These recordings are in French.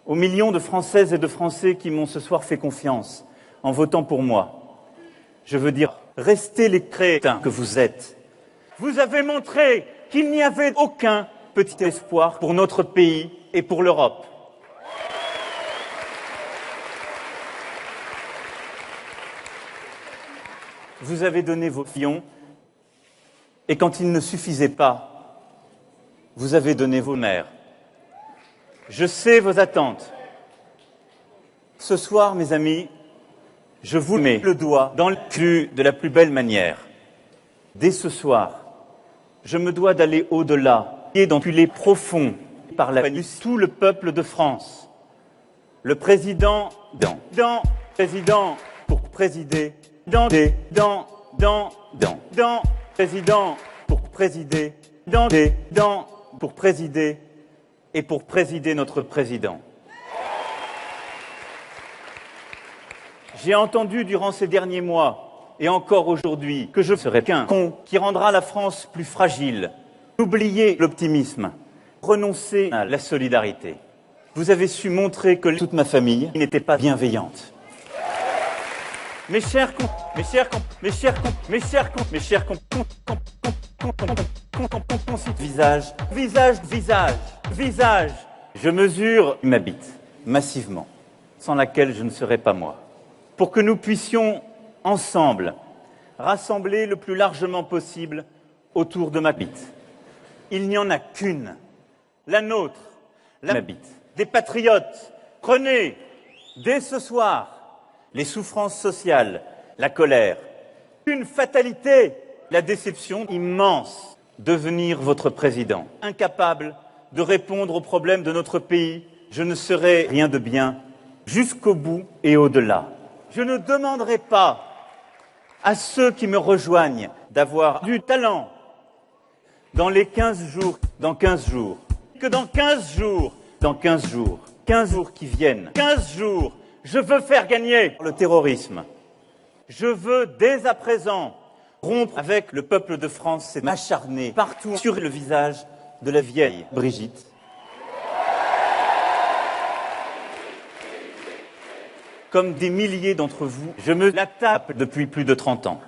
aux millions de Françaises et de Français qui m'ont ce soir fait confiance en votant pour moi, je veux dire, restez les crétins que vous êtes. Vous avez montré qu'il n'y avait aucun petit espoir pour notre pays et pour l'Europe. Vous avez donné vos pions, et quand il ne suffisait pas, vous avez donné vos mères. Je sais vos attentes. Ce soir, mes amis, je vous mets le doigt dans le cul de la plus belle manière. Dès ce soir, je me dois d'aller au-delà et d'enculer profond par la panus tout le peuple de France. Le président président pour présider, président pour présider, pour présider et pour présider notre président. J'ai entendu durant ces derniers mois, et encore aujourd'hui, que je serai qu'un con qui rendra la France plus fragile. Oubliez l'optimisme, renoncez à la solidarité. Vous avez su montrer que toute ma famille n'était pas bienveillante. Mes chers visage. Je mesure ma bite, massivement, sans laquelle je ne serais pas moi. Pour que nous puissions, ensemble, rassembler le plus largement possible autour de ma bite. Il n'y en a qu'une, la nôtre, ma bite. Des patriotes, prenez, dès ce soir, les souffrances sociales, la colère, une fatalité, la déception immense, devenir votre président. Incapable de répondre aux problèmes de notre pays, je ne serai rien de bien jusqu'au bout et au-delà. Je ne demanderai pas à ceux qui me rejoignent d'avoir du talent dans les 15 jours, dans 15 jours, que dans 15 jours qui viennent, 15 jours, je veux faire gagner le terrorisme. Je veux dès à présent rompre avec le peuple de France et m'acharner partout sur le visage de la vieille Brigitte. Comme des milliers d'entre vous, je me la tape depuis plus de 30 ans.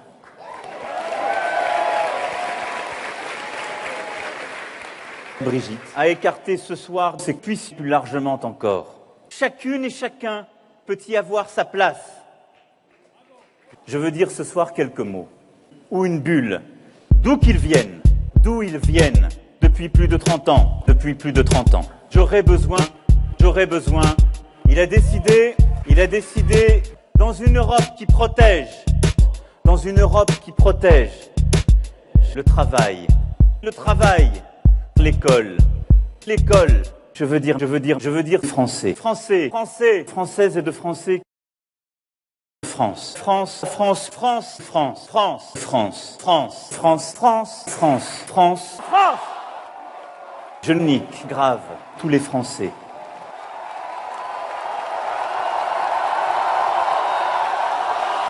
Brigitte a écarté ce soir ses cuisses plus largement encore. Chacune et chacun peut y avoir sa place. Je veux dire ce soir quelques mots. Ou une bulle. D'où ils viennent, depuis plus de 30 ans, J'aurais besoin, il a décidé, dans une Europe qui protège, le travail, l'école, je veux dire français, françaises et de français, France. Je nique grave tous les Français.